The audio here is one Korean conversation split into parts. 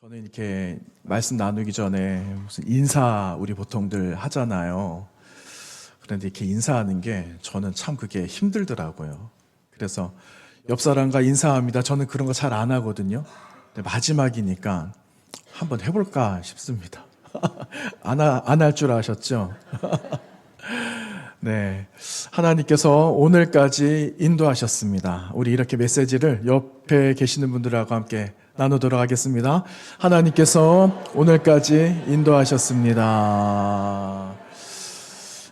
저는 이렇게 말씀 나누기 전에 무슨 인사 우리 보통들 하잖아요. 그런데 이렇게 인사하는 게 저는 참 그게 힘들더라고요. 그래서 옆 사람과 인사합니다. 저는 그런 거 잘 안 하거든요. 근데 마지막이니까 한번 해볼까 싶습니다. 안 할 줄 아셨죠? 네. 하나님께서 오늘까지 인도하셨습니다. 우리 이렇게 메시지를 옆에 계시는 분들하고 함께 나누도록 하겠습니다. 하나님께서 오늘까지 인도하셨습니다.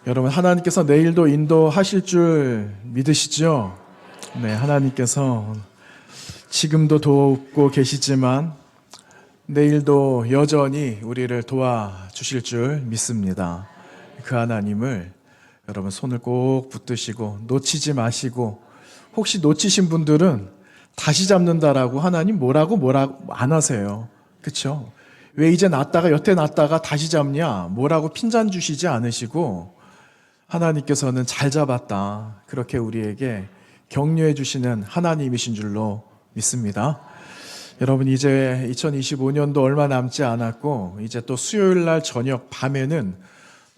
여러분, 하나님께서 내일도 인도하실 줄 믿으시죠? 네, 하나님께서 지금도 돕고 계시지만 내일도 여전히 우리를 도와주실 줄 믿습니다. 그 하나님을 여러분 손을 꼭 붙드시고 놓치지 마시고, 혹시 놓치신 분들은 다시 잡는다라고 하나님 뭐라고 안 하세요. 그렇죠? 왜 이제 놨다가 여태 놨다가 다시 잡냐, 뭐라고 핀잔 주시지 않으시고 하나님께서는 잘 잡았다, 그렇게 우리에게 격려해 주시는 하나님이신 줄로 믿습니다. 여러분, 이제 2025년도 얼마 남지 않았고, 이제 또 수요일 날 저녁 밤에는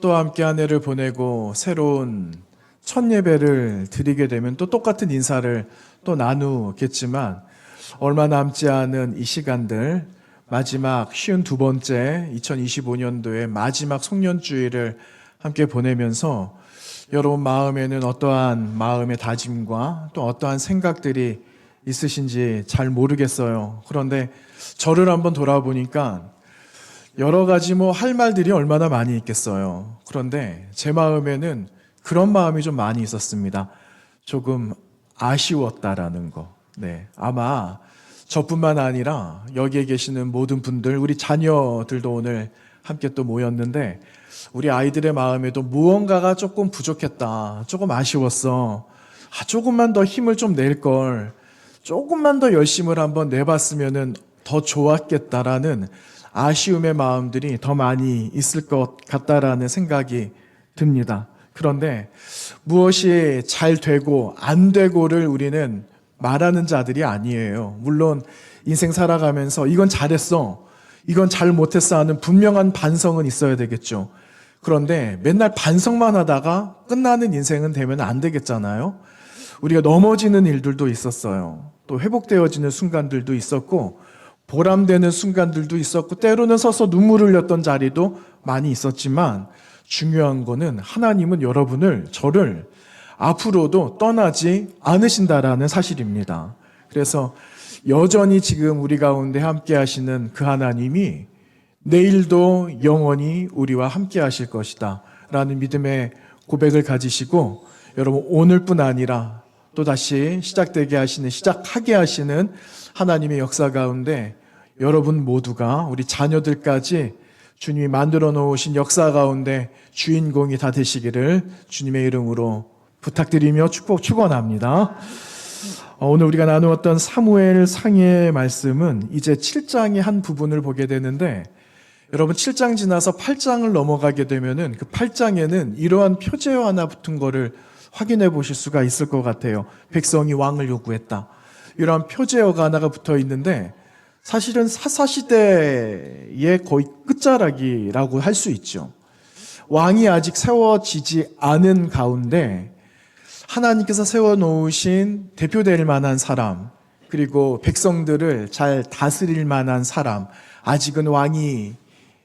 또 함께 한 해를 보내고 새로운 첫 예배를 드리게 되면 또 똑같은 인사를 또 나누겠지만, 얼마 남지 않은 이 시간들, 마지막 52번째 2025년도의 마지막 송년주일을 함께 보내면서 여러분 마음에는 어떠한 마음의 다짐과 또 어떠한 생각들이 있으신지 잘 모르겠어요. 그런데 저를 한번 돌아보니까 여러 가지 할 말들이 얼마나 많이 있겠어요. 그런데 제 마음에는 그런 마음이 좀 많이 있었습니다. 조금 아쉬웠다라는 거. 네, 아마 저뿐만 아니라 여기에 계시는 모든 분들, 우리 자녀들도 오늘 함께 또 모였는데, 우리 아이들의 마음에도 무언가가 조금 부족했다, 조금 아쉬웠어, 조금만 더 힘을 좀 낼 걸, 조금만 더 열심을 한번 내봤으면 더 좋았겠다라는 아쉬움의 마음들이 더 많이 있을 것 같다라는 생각이 듭니다. 그런데 무엇이 잘 되고 안 되고를 우리는 말하는 자들이 아니에요. 물론 인생 살아가면서 이건 잘했어, 이건 잘 못했어 하는 분명한 반성은 있어야 되겠죠. 그런데 맨날 반성만 하다가 끝나는 인생은 되면 안 되겠잖아요. 우리가 넘어지는 일들도 있었어요. 또 회복되어지는 순간들도 있었고, 보람되는 순간들도 있었고, 때로는 서서 눈물을 흘렸던 자리도 많이 있었지만, 중요한 거는 하나님은 여러분을, 저를 앞으로도 떠나지 않으신다라는 사실입니다. 그래서 여전히 지금 우리 가운데 함께 하시는 그 하나님이 내일도 영원히 우리와 함께 하실 것이다 라는 믿음의 고백을 가지시고, 여러분 오늘뿐 아니라 또다시 시작하게 하시는 하나님의 역사 가운데 여러분 모두가, 우리 자녀들까지 주님이 만들어 놓으신 역사 가운데 주인공이 다 되시기를 주님의 이름으로 부탁드리며 축원합니다. 오늘 우리가 나누었던 사무엘 상의 말씀은 이제 7장의 한 부분을 보게 되는데, 여러분 7장 지나서 8장을 넘어가게 되면은 그 8장에는 이러한 표제어 하나 붙은 거를 확인해 보실 수가 있을 것 같아요. 백성이 왕을 요구했다, 이러한 표제어가 하나가 붙어 있는데, 사실은 사사시대의 거의 끝자락이라고 할 수 있죠. 왕이 아직 세워지지 않은 가운데 하나님께서 세워놓으신 대표될 만한 사람, 그리고 백성들을 잘 다스릴 만한 사람, 아직은 왕이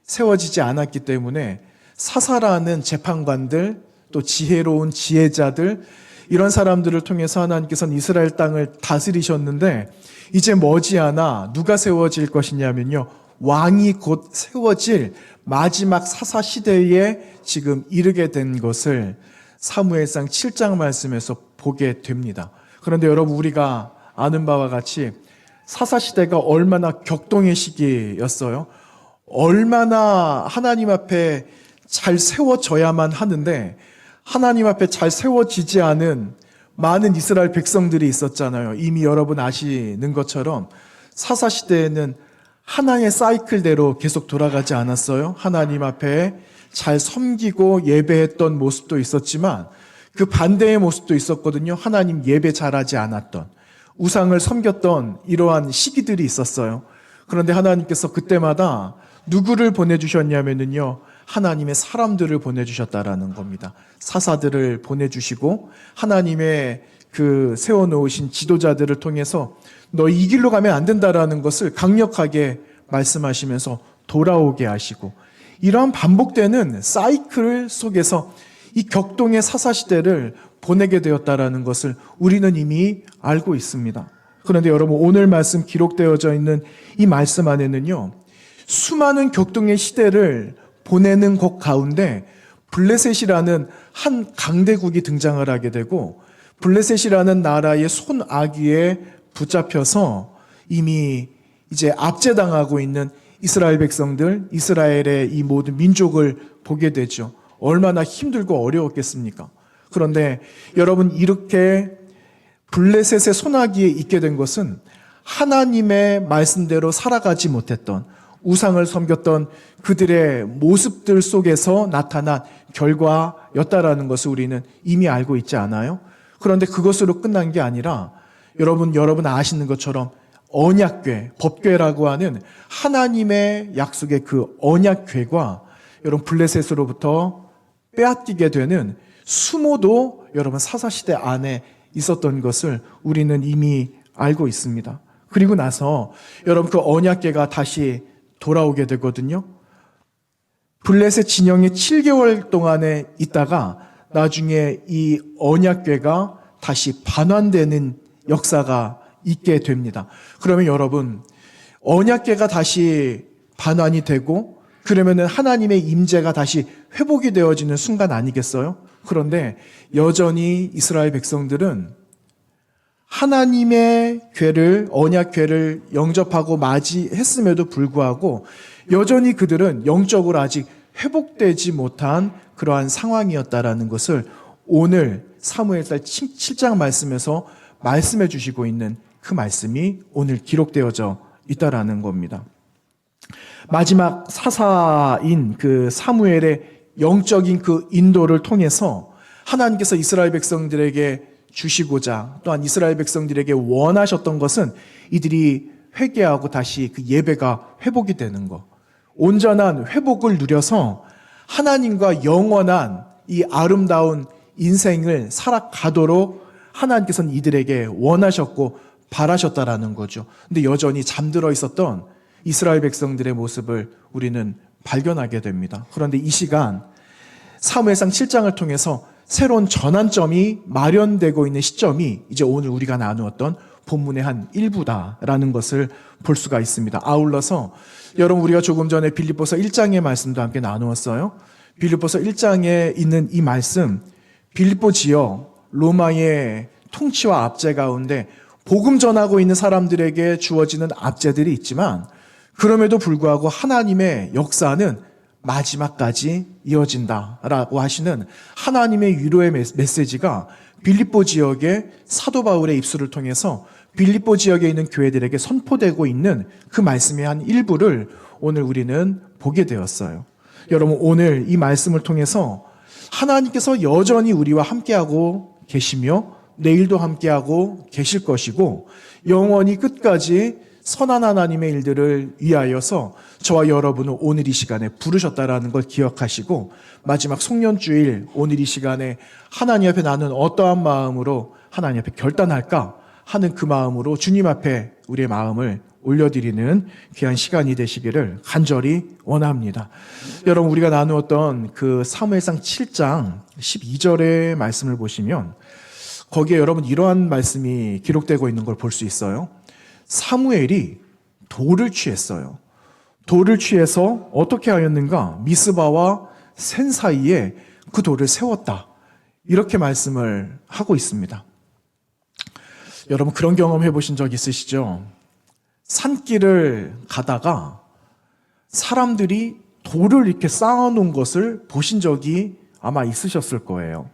세워지지 않았기 때문에 사사라는 재판관들, 또 지혜로운 지혜자들, 이런 사람들을 통해서 하나님께서는 이스라엘 땅을 다스리셨는데, 이제 머지않아 누가 세워질 것이냐면요, 왕이 곧 세워질 마지막 사사 시대에 지금 이르게 된 것을 사무엘상 7장 말씀에서 보게 됩니다. 그런데 여러분, 우리가 아는 바와 같이 사사 시대가 얼마나 격동의 시기였어요. 얼마나 하나님 앞에 잘 세워져야만 하는데 하나님 앞에 잘 세워지지 않은 많은 이스라엘 백성들이 있었잖아요. 이미 여러분 아시는 것처럼 사사시대에는 하나의 사이클대로 계속 돌아가지 않았어요. 하나님 앞에 잘 섬기고 예배했던 모습도 있었지만 그 반대의 모습도 있었거든요. 하나님 예배 잘하지 않았던, 우상을 섬겼던 이러한 시기들이 있었어요. 그런데 하나님께서 그때마다 누구를 보내주셨냐면요, 하나님의 사람들을 보내주셨다라는 겁니다. 사사들을 보내주시고 하나님의 그 세워놓으신 지도자들을 통해서 너 이 길로 가면 안 된다라는 것을 강력하게 말씀하시면서 돌아오게 하시고, 이러한 반복되는 사이클 속에서 이 격동의 사사시대를 보내게 되었다라는 것을 우리는 이미 알고 있습니다. 그런데 여러분, 오늘 말씀 기록되어져 있는 이 말씀 안에는요, 수많은 격동의 시대를 보내는 것 가운데 블레셋이라는 한 강대국이 등장을 하게 되고, 블레셋이라는 나라의 손아귀에 붙잡혀서 이미 이제 압제당하고 있는 이스라엘 백성들, 이스라엘의 이 모든 민족을 보게 되죠. 얼마나 힘들고 어려웠겠습니까? 그런데 여러분, 이렇게 블레셋의 손아귀에 있게 된 것은 하나님의 말씀대로 살아가지 못했던, 우상을 섬겼던 그들의 모습들 속에서 나타난 결과였다라는 것을 우리는 이미 알고 있지 않아요? 그런데 그것으로 끝난 게 아니라 여러분 아시는 것처럼 언약궤, 법궤라고 하는 하나님의 약속의 그 언약궤가 여러분 블레셋으로부터 빼앗기게 되는 수모도 여러분 사사시대 안에 있었던 것을 우리는 이미 알고 있습니다. 그리고 나서 여러분 그 언약궤가 다시 돌아오게 되거든요. 블레셋 진영에 7개월 동안에 있다가 나중에 이 언약궤가 다시 반환되는 역사가 있게 됩니다. 그러면 여러분, 언약궤가 다시 반환이 되고 그러면은 하나님의 임재가 다시 회복이 되어지는 순간 아니겠어요? 그런데 여전히 이스라엘 백성들은 하나님의 궤를, 언약궤를 영접하고 맞이했음에도 불구하고 여전히 그들은 영적으로 아직 회복되지 못한 그러한 상황이었다라는 것을 오늘 사무엘상 7장 말씀에서 말씀해 주시고 있는 그 말씀이 오늘 기록되어져 있다라는 겁니다. 마지막 사사인 그 사무엘의 영적인 그 인도를 통해서 하나님께서 이스라엘 백성들에게 주시고자 또한 이스라엘 백성들에게 원하셨던 것은 이들이 회개하고 다시 그 예배가 회복이 되는 것, 온전한 회복을 누려서 하나님과 영원한 이 아름다운 인생을 살아가도록 하나님께서는 이들에게 원하셨고 바라셨다라는 거죠. 근데 여전히 잠들어 있었던 이스라엘 백성들의 모습을 우리는 발견하게 됩니다. 그런데 이 시간 사무엘상 7장을 통해서 새로운 전환점이 마련되고 있는 시점이 이제 오늘 우리가 나누었던 본문의 한 일부다라는 것을 볼 수가 있습니다. 아울러서 여러분, 우리가 조금 전에 빌립보서 1장의 말씀도 함께 나누었어요. 빌립보서 1장에 있는 이 말씀, 빌립보 지역 로마의 통치와 압제 가운데 복음 전하고 있는 사람들에게 주어지는 압제들이 있지만 그럼에도 불구하고 하나님의 역사는 마지막까지 이어진다라고 하시는 하나님의 위로의 메시지가 빌립보 지역의 사도 바울의 입술을 통해서 빌립보 지역에 있는 교회들에게 선포되고 있는 그 말씀의 한 일부를 오늘 우리는 보게 되었어요. 여러분, 오늘 이 말씀을 통해서 하나님께서 여전히 우리와 함께하고 계시며 내일도 함께하고 계실 것이고 영원히 끝까지 선한 하나님의 일들을 위하여서 저와 여러분을 오늘 이 시간에 부르셨다라는 걸 기억하시고 마지막 송년주일 오늘 이 시간에 하나님 앞에 나는 어떠한 마음으로 하나님 앞에 결단할까 하는 그 마음으로 주님 앞에 우리의 마음을 올려드리는 귀한 시간이 되시기를 간절히 원합니다. 여러분, 우리가 나누었던 그 사무엘상 7장 12절의 말씀을 보시면 거기에 여러분 이러한 말씀이 기록되고 있는 걸 볼 수 있어요. 사무엘이 돌을 취했어요. 돌을 취해서 어떻게 하였는가? 미스바와 센 사이에 그 돌을 세웠다. 이렇게 말씀을 하고 있습니다. 여러분, 그런 경험 해보신 적 있으시죠? 산길을 가다가 사람들이 돌을 이렇게 쌓아놓은 것을 보신 적이 아마 있으셨을 거예요.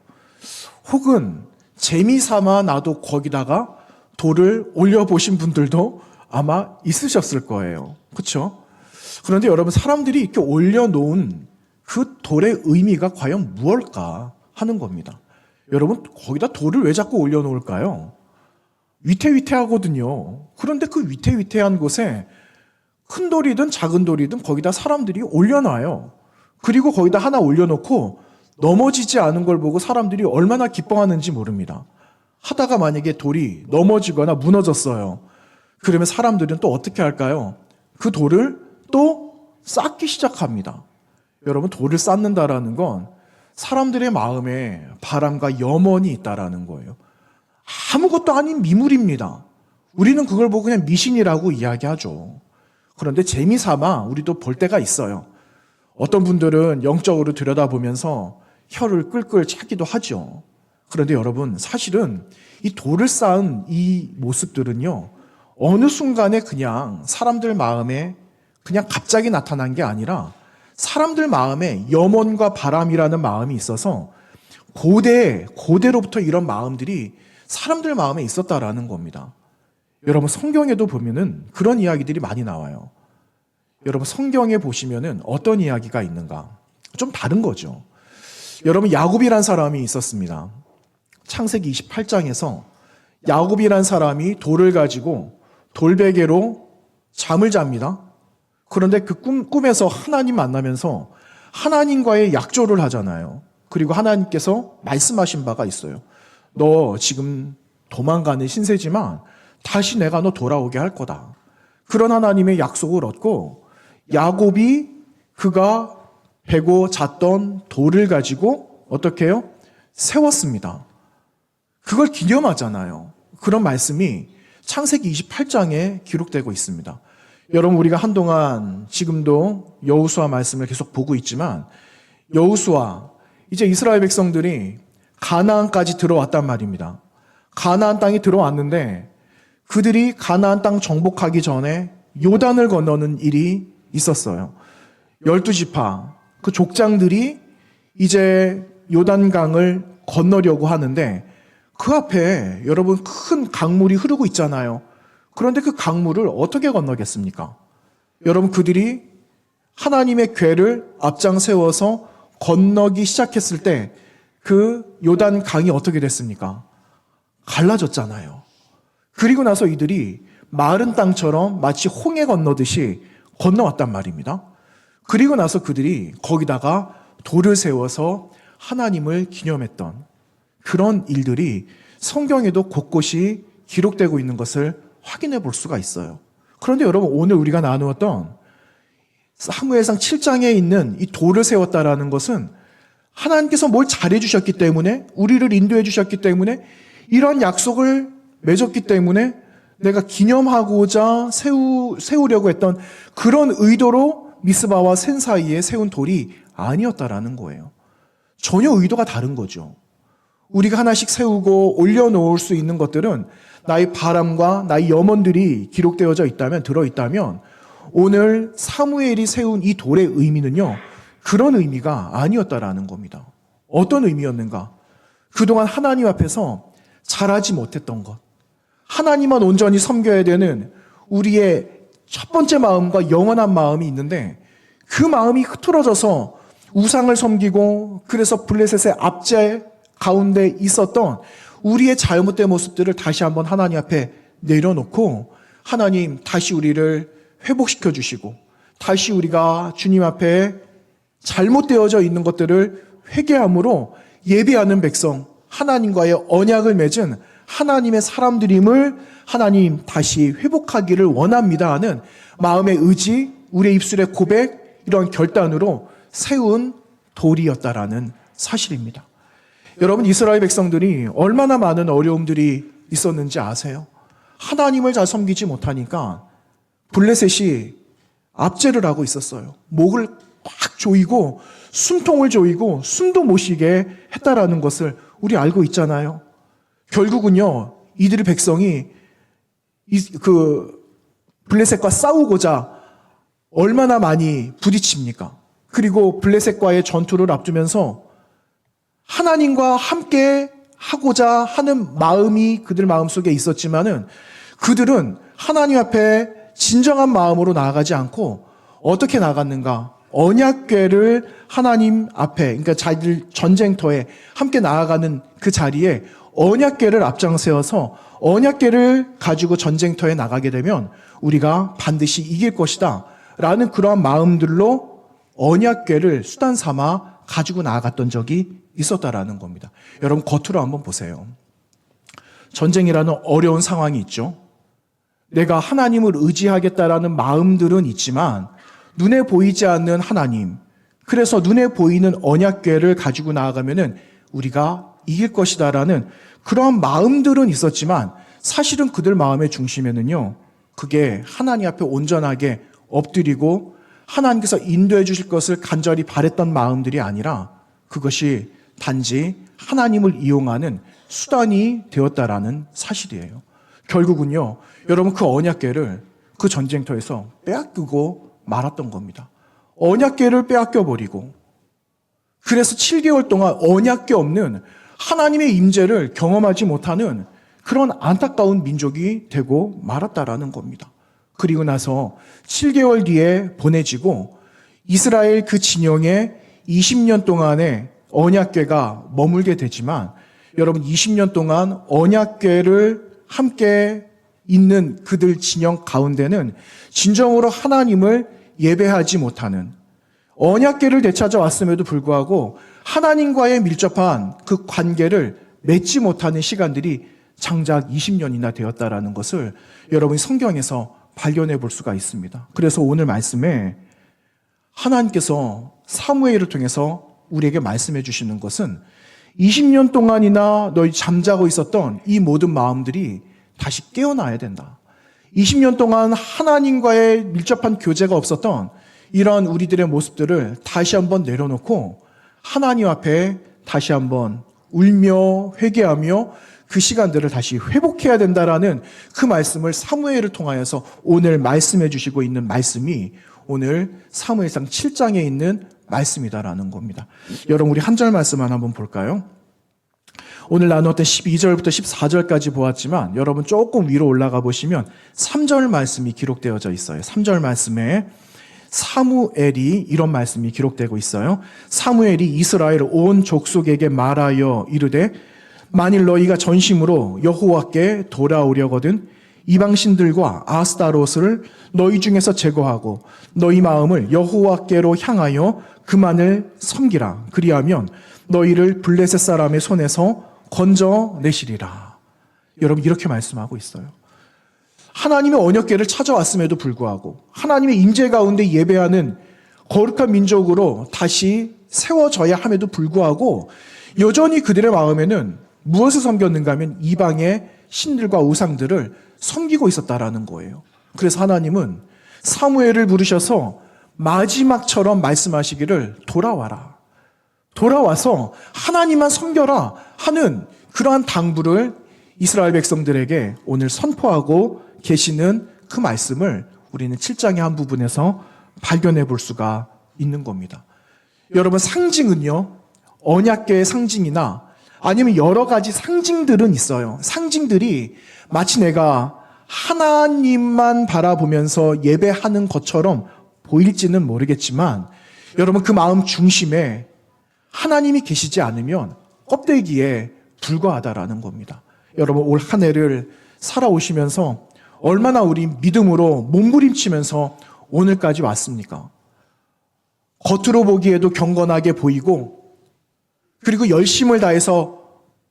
혹은 재미삼아 나도 거기다가 돌을 올려보신 분들도 아마 있으셨을 거예요. 그렇죠? 그런데 여러분, 사람들이 이렇게 올려놓은 그 돌의 의미가 과연 무엇일까 하는 겁니다. 여러분, 거기다 돌을 왜 자꾸 올려놓을까요? 위태위태하거든요. 그런데 그 위태위태한 곳에 큰 돌이든 작은 돌이든 거기다 사람들이 올려놔요. 그리고 거기다 하나 올려놓고 넘어지지 않은 걸 보고 사람들이 얼마나 기뻐하는지 모릅니다. 하다가 만약에 돌이 넘어지거나 무너졌어요. 그러면 사람들은 또 어떻게 할까요? 그 돌을 또 쌓기 시작합니다. 여러분, 돌을 쌓는다라는 건 사람들의 마음에 바람과 염원이 있다라는 거예요. 아무것도 아닌 미물입니다. 우리는 그걸 보고 그냥 미신이라고 이야기하죠. 그런데 재미삼아 우리도 볼 때가 있어요. 어떤 분들은 영적으로 들여다보면서 혀를 끌끌 차기도 하죠. 그런데 여러분, 사실은 이 돌을 쌓은 이 모습들은요, 어느 순간에 그냥 사람들 마음에 그냥 갑자기 나타난 게 아니라 사람들 마음에 염원과 바람이라는 마음이 있어서 고대로부터 이런 마음들이 사람들 마음에 있었다라는 겁니다. 여러분, 성경에도 보면은 그런 이야기들이 많이 나와요. 여러분, 성경에 보시면은 어떤 이야기가 있는가? 좀 다른 거죠. 여러분, 야곱이란 사람이 있었습니다. 창세기 28장에서 야곱이란 사람이 돌을 가지고 돌베개로 잠을 잡니다. 그런데 그 꿈에서 하나님 만나면서 하나님과의 약조를 하잖아요. 그리고 하나님께서 말씀하신 바가 있어요. 너 지금 도망가는 신세지만 다시 내가 너 돌아오게 할 거다. 그런 하나님의 약속을 얻고 야곱이 그가 베고 잤던 돌을 가지고 어떻게 해요? 세웠습니다. 그걸 기념하잖아요. 그런 말씀이 창세기 28장에 기록되고 있습니다. 여러분, 우리가 한동안 지금도 여호수아 말씀을 계속 보고 있지만 여호수아, 이제 이스라엘 백성들이 가나안까지 들어왔단 말입니다. 가나안 땅이 들어왔는데 그들이 가나안 땅 정복하기 전에 요단을 건너는 일이 있었어요. 12지파, 그 족장들이 이제 요단강을 건너려고 하는데 그 앞에 여러분 큰 강물이 흐르고 있잖아요. 그런데 그 강물을 어떻게 건너겠습니까? 여러분, 그들이 하나님의 궤를 앞장 세워서 건너기 시작했을 때 그 요단 강이 어떻게 됐습니까? 갈라졌잖아요. 그리고 나서 이들이 마른 땅처럼 마치 홍해 건너듯이 건너왔단 말입니다. 그리고 나서 그들이 거기다가 돌을 세워서 하나님을 기념했던 그런 일들이 성경에도 곳곳이 기록되고 있는 것을 확인해 볼 수가 있어요. 그런데 여러분, 오늘 우리가 나누었던 사무엘상 7장에 있는 이 돌을 세웠다라는 것은 하나님께서 뭘 잘해 주셨기 때문에, 우리를 인도해 주셨기 때문에, 이러한 약속을 맺었기 때문에 내가 기념하고자 세우려고 했던 그런 의도로 미스바와 센 사이에 세운 돌이 아니었다라는 거예요. 전혀 의도가 다른 거죠. 우리가 하나씩 세우고 올려놓을 수 있는 것들은 나의 바람과 나의 염원들이 기록되어져 있다면, 들어있다면, 오늘 사무엘이 세운 이 돌의 의미는요, 그런 의미가 아니었다라는 겁니다. 어떤 의미였는가? 그동안 하나님 앞에서 잘하지 못했던 것, 하나님만 온전히 섬겨야 되는 우리의 첫 번째 마음과 영원한 마음이 있는데 그 마음이 흐트러져서 우상을 섬기고, 그래서 블레셋의 압제 가운데 있었던 우리의 잘못된 모습들을 다시 한번 하나님 앞에 내려놓고, 하나님 다시 우리를 회복시켜 주시고, 다시 우리가 주님 앞에 잘못되어져 있는 것들을 회개함으로 예배하는 백성, 하나님과의 언약을 맺은 하나님의 사람들임을 하나님 다시 회복하기를 원합니다 하는 마음의 의지, 우리의 입술의 고백, 이런 결단으로 세운 돌이었다라는 사실입니다. 여러분, 이스라엘 백성들이 얼마나 많은 어려움들이 있었는지 아세요? 하나님을 잘 섬기지 못하니까 블레셋이 압제를 하고 있었어요. 목을 꽉 조이고 숨통을 조이고 숨도 못 쉬게 했다라는 것을 우리 알고 있잖아요. 결국은요, 이들의 백성이 그 블레셋과 싸우고자 얼마나 많이 부딪힙니까? 그리고 블레셋과의 전투를 앞두면서 하나님과 함께 하고자 하는 마음이 그들 마음속에 있었지만은 그들은 하나님 앞에 진정한 마음으로 나아가지 않고 어떻게 나갔는가? 언약궤를 하나님 앞에, 그러니까 자기들 전쟁터에 함께 나아가는 그 자리에 언약궤를 앞장세워서 언약궤를 가지고 전쟁터에 나가게 되면 우리가 반드시 이길 것이다 라는 그러한 마음들로 언약궤를 수단 삼아 가지고 나아갔던 적이 있었다라는 겁니다. 여러분 겉으로 한번 보세요. 전쟁이라는 어려운 상황이 있죠. 내가 하나님을 의지하겠다라는 마음들은 있지만 눈에 보이지 않는 하나님, 그래서 눈에 보이는 언약궤를 가지고 나아가면은 우리가 이길 것이다라는 그러한 마음들은 있었지만 사실은 그들 마음의 중심에는요, 그게 하나님 앞에 온전하게 엎드리고 하나님께서 인도해 주실 것을 간절히 바랬던 마음들이 아니라 그것이 단지 하나님을 이용하는 수단이 되었다라는 사실이에요. 결국은요, 여러분 그 언약궤를 그 전쟁터에서 빼앗기고 말았던 겁니다. 언약궤를 빼앗겨 버리고, 그래서 7개월 동안 언약궤 없는 하나님의 임재를 경험하지 못하는 그런 안타까운 민족이 되고 말았다라는 겁니다. 그리고 나서 7개월 뒤에 보내지고 이스라엘 그 진영에 20년 동안의 언약궤가 머물게 되지만, 여러분 20년 동안 언약궤를 함께 있는 그들 진영 가운데는 진정으로 하나님을 예배하지 못하는, 언약궤를 되찾아왔음에도 불구하고 하나님과의 밀접한 그 관계를 맺지 못하는 시간들이 장작 20년이나 되었다라는 것을 여러분이 성경에서 발견해 볼 수가 있습니다. 그래서 오늘 말씀에 하나님께서 사무엘을 통해서 우리에게 말씀해 주시는 것은 20년 동안이나 너희 잠자고 있었던 이 모든 마음들이 다시 깨어나야 된다. 20년 동안 하나님과의 밀접한 교제가 없었던 이런 우리들의 모습들을 다시 한번 내려놓고 하나님 앞에 다시 한번 울며 회개하며 그 시간들을 다시 회복해야 된다라는 그 말씀을 사무엘을 통하여서 오늘 말씀해 주시고 있는 말씀이 오늘 사무엘상 7장에 있는 말씀이다라는 겁니다. 여러분 우리 한 절 말씀만 한번 볼까요? 오늘 나누었던 12절부터 14절까지 보았지만 여러분 조금 위로 올라가 보시면 3절 말씀이 기록되어져 있어요. 3절 말씀에 사무엘이 이런 말씀이 기록되고 있어요. 사무엘이 이스라엘 온 족속에게 말하여 이르되 만일 너희가 전심으로 여호와께 돌아오려거든 이방신들과 아스타롯을 너희 중에서 제거하고 너희 마음을 여호와께로 향하여 그만을 섬기라. 그리하면 너희를 블레셋 사람의 손에서 건져내시리라. 여러분 이렇게 말씀하고 있어요. 하나님의 언약궤를 찾아왔음에도 불구하고 하나님의 임재 가운데 예배하는 거룩한 민족으로 다시 세워져야 함에도 불구하고 여전히 그들의 마음에는 무엇을 섬겼는가 하면 이방의 신들과 우상들을 섬기고 있었다라는 거예요. 그래서 하나님은 사무엘을 부르셔서 마지막처럼 말씀하시기를 돌아와라. 돌아와서 하나님만 섬겨라 하는 그러한 당부를 이스라엘 백성들에게 오늘 선포하고 계시는 그 말씀을 우리는 7장의 한 부분에서 발견해 볼 수가 있는 겁니다. 여러분 상징은요, 언약궤의 상징이나 아니면 여러 가지 상징들은 있어요. 상징들이 마치 내가 하나님만 바라보면서 예배하는 것처럼 보일지는 모르겠지만 여러분 그 마음 중심에 하나님이 계시지 않으면 껍데기에 불과하다라는 겁니다. 여러분 올 한 해를 살아오시면서 얼마나 우리 믿음으로 몸부림치면서 오늘까지 왔습니까? 겉으로 보기에도 경건하게 보이고 그리고 열심을 다해서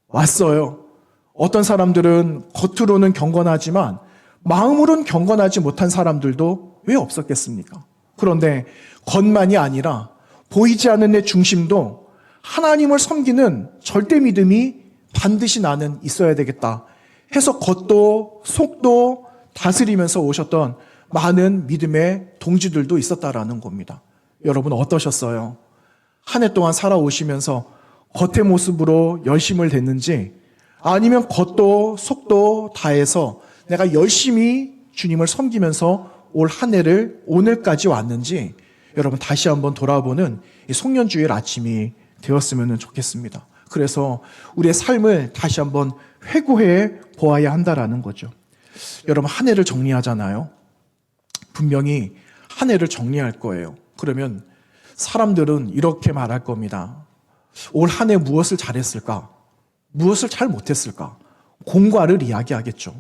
왔어요. 어떤 사람들은 겉으로는 경건하지만 마음으로는 경건하지 못한 사람들도 왜 없었겠습니까? 그런데 겉만이 아니라 보이지 않는 내 중심도 하나님을 섬기는 절대 믿음이 반드시 나는 있어야 되겠다 해서 겉도 속도 다스리면서 오셨던 많은 믿음의 동지들도 있었다라는 겁니다. 여러분 어떠셨어요? 한 해 동안 살아오시면서 겉의 모습으로 열심을 댔는지 아니면 겉도 속도 다해서 내가 열심히 주님을 섬기면서 올 한 해를 오늘까지 왔는지 여러분 다시 한번 돌아보는 이 송년주일 아침이 되었으면 좋겠습니다. 그래서 우리의 삶을 다시 한번 회고해 보아야 한다라는 거죠. 여러분 한 해를 정리하잖아요. 분명히 한 해를 정리할 거예요. 그러면 사람들은 이렇게 말할 겁니다. 올 한 해 무엇을 잘했을까? 무엇을 잘 못했을까? 공과를 이야기하겠죠.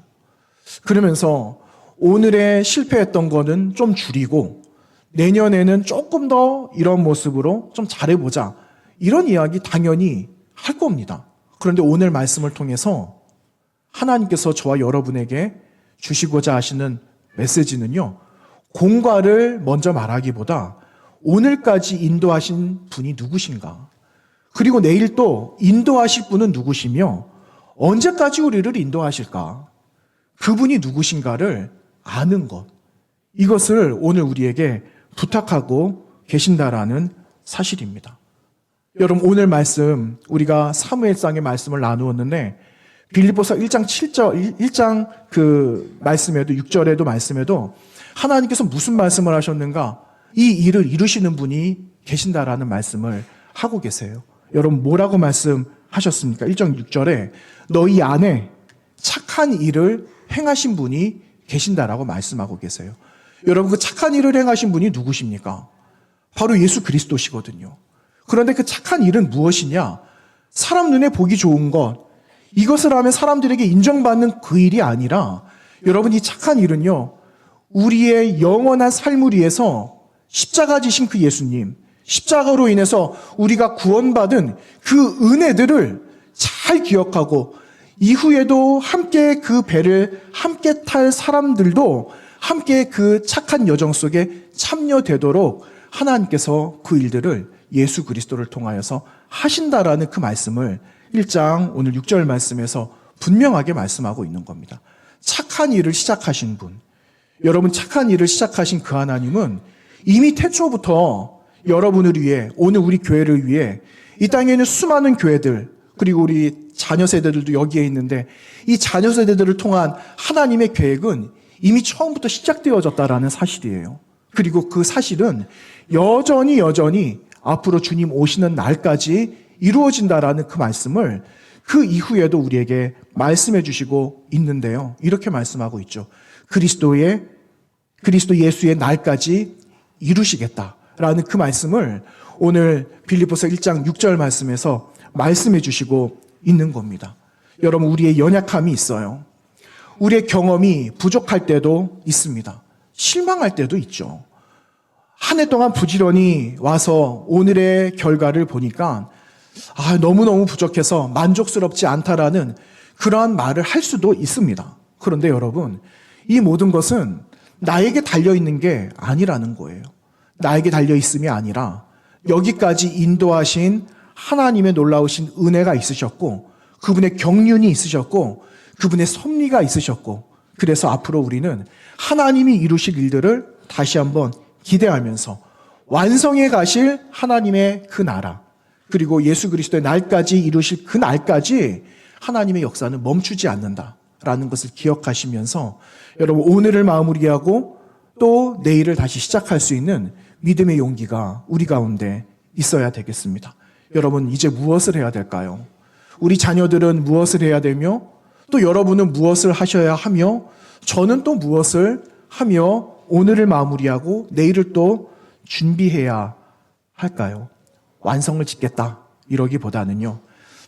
그러면서 오늘의 실패했던 거는 좀 줄이고 내년에는 조금 더 이런 모습으로 좀 잘해보자. 이런 이야기 당연히 할 겁니다. 그런데 오늘 말씀을 통해서 하나님께서 저와 여러분에게 주시고자 하시는 메시지는요, 공과를 먼저 말하기보다 오늘까지 인도하신 분이 누구신가? 그리고 내일 또 인도하실 분은 누구시며 언제까지 우리를 인도하실까? 그분이 누구신가를 아는 것. 이것을 오늘 우리에게 부탁하고 계신다라는 사실입니다. 여러분, 오늘 말씀 우리가 사무엘상의 말씀을 나누었는데 빌립보서 1장 7절, 1장 그 말씀에도 6절에도 말씀에도 하나님께서 무슨 말씀을 하셨는가? 이 일을 이루시는 분이 계신다라는 말씀을 하고 계세요. 여러분, 뭐라고 말씀하셨습니까? 1장 6절에 너희 안에 착한 일을 행하신 분이 계신다라고 말씀하고 계세요. 여러분, 그 착한 일을 행하신 분이 누구십니까? 바로 예수 그리스도시거든요. 그런데 그 착한 일은 무엇이냐? 사람 눈에 보기 좋은 것, 이것을 하면 사람들에게 인정받는 그 일이 아니라, 여러분, 이 착한 일은요, 우리의 영원한 삶을 위해서 십자가 지신 그 예수님, 십자가로 인해서 우리가 구원받은 그 은혜들을 잘 기억하고 이후에도 함께 그 배를 함께 탈 사람들도 함께 그 착한 여정 속에 참여되도록 하나님께서 그 일들을 예수 그리스도를 통하여서 하신다라는 그 말씀을 1장 오늘 6절 말씀에서 분명하게 말씀하고 있는 겁니다. 착한 일을 시작하신 분, 여러분, 착한 일을 시작하신 그 하나님은 이미 태초부터 여러분을 위해, 오늘 우리 교회를 위해 이 땅에 있는 수많은 교회들, 그리고 우리 자녀 세대들도 여기에 있는데 이 자녀 세대들을 통한 하나님의 계획은 이미 처음부터 시작되어졌다라는 사실이에요. 그리고 그 사실은 여전히 앞으로 주님 오시는 날까지 이루어진다라는 그 말씀을 그 이후에도 우리에게 말씀해 주시고 있는데요. 이렇게 말씀하고 있죠. 그리스도 예수의 날까지 이루시겠다라는 그 말씀을 오늘 빌립보서 1장 6절 말씀에서 말씀해 주시고 있는 겁니다. 여러분, 우리의 연약함이 있어요. 우리의 경험이 부족할 때도 있습니다. 실망할 때도 있죠. 한 해 동안 부지런히 와서 오늘의 결과를 보니까 너무너무 부족해서 만족스럽지 않다라는 그러한 말을 할 수도 있습니다. 그런데 여러분, 이 모든 것은 나에게 달려있는 게 아니라는 거예요. 나에게 달려있음이 아니라 여기까지 인도하신 하나님의 놀라우신 은혜가 있으셨고 그분의 경륜이 있으셨고 그분의 섭리가 있으셨고 그래서 앞으로 우리는 하나님이 이루실 일들을 다시 한번 기대하면서 완성해 가실 하나님의 그 나라 그리고 예수 그리스도의 날까지 이루실 그 날까지 하나님의 역사는 멈추지 않는다라는 것을 기억하시면서 여러분 오늘을 마무리하고 또 내일을 다시 시작할 수 있는 믿음의 용기가 우리 가운데 있어야 되겠습니다. 여러분 이제 무엇을 해야 될까요? 우리 자녀들은 무엇을 해야 되며 또 여러분은 무엇을 하셔야 하며 저는 또 무엇을 하며 오늘을 마무리하고 내일을 또 준비해야 할까요? 완성을 짓겠다 이러기보다는요.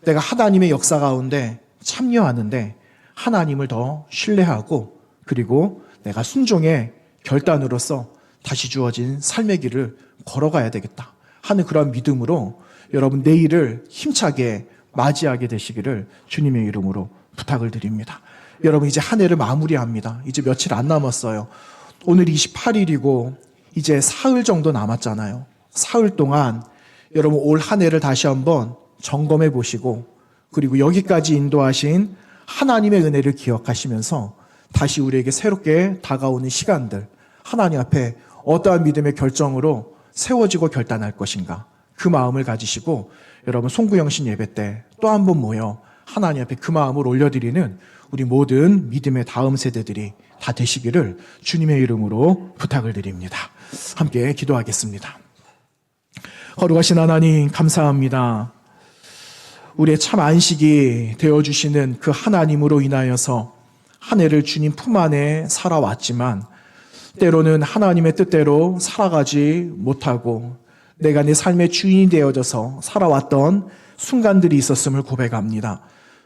내가 하나님의 역사 가운데 참여하는데 하나님을 더 신뢰하고 그리고 내가 순종의 결단으로서 다시 주어진 삶의 길을 걸어가야 되겠다 하는 그런 믿음으로 여러분 내일을 힘차게 맞이하게 되시기를 주님의 이름으로 부탁을 드립니다. 여러분 이제 한 해를 마무리합니다. 이제 며칠 안 남았어요. 오늘 28일이고 이제 사흘 정도 남았잖아요. 사흘 동안 여러분 올 한 해를 다시 한번 점검해 보시고 그리고 여기까지 인도하신 하나님의 은혜를 기억하시면서 다시 우리에게 새롭게 다가오는 시간들 하나님 앞에 어떠한 믿음의 결정으로 세워지고 결단할 것인가 그 마음을 가지시고 여러분 송구영신 예배 때 또 한 번 모여 하나님 앞에 그 마음을 올려드리는 우리 모든 믿음의 다음 세대들이 다 되시기를 주님의 이름으로 부탁을 드립니다. 함께 기도하겠습니다. 거룩하신 하나님 감사합니다. 우리의 참 안식이 되어주시는 그 하나님으로 인하여서 한 해를 주님 품 안에 살아왔지만 때로는 하나님의 뜻대로 살아가지 못하고 내가 내 삶의 주인이 되어져서 살아왔던 순간들이 있었음을 고백합니다.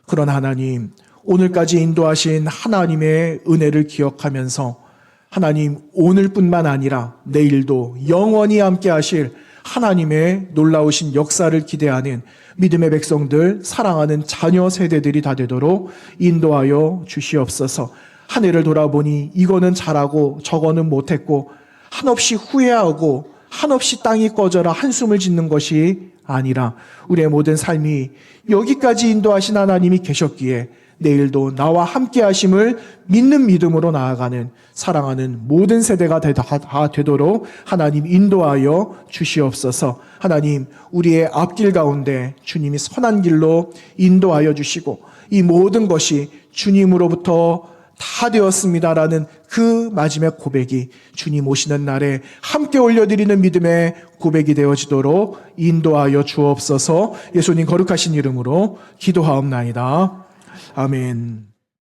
그런 하나님, 오늘까지 인도하신 하나님의 은혜를 기억하면서 하나님, 오늘뿐만 아니라 내일도 영원히 함께 하실 하나님의 놀라우신 역사를 기대하는 믿음의 백성들, 사랑하는 자녀 세대들이 다 되도록 인도하여 주시옵소서. 한 해를 돌아보니 이거는 잘하고 저거는 못했고 한없이 후회하고 한없이 땅이 꺼져라 한숨을 짓는 것이 아니라 우리의 모든 삶이 여기까지 인도하신 하나님이 계셨기에 내일도 나와 함께 하심을 믿는 믿음으로 나아가는 사랑하는 모든 세대가 다 되도록 하나님 인도하여 주시옵소서. 하나님, 우리의 앞길 가운데 주님이 선한 길로 인도하여 주시고 이 모든 것이 주님으로부터 다 되었습니다라는 그 마지막 고백이 주님 오시는 날에 함께 올려드리는 믿음의 고백이 되어지도록 인도하여 주옵소서. 예수님 거룩하신 이름으로 기도하옵나이다. 아멘.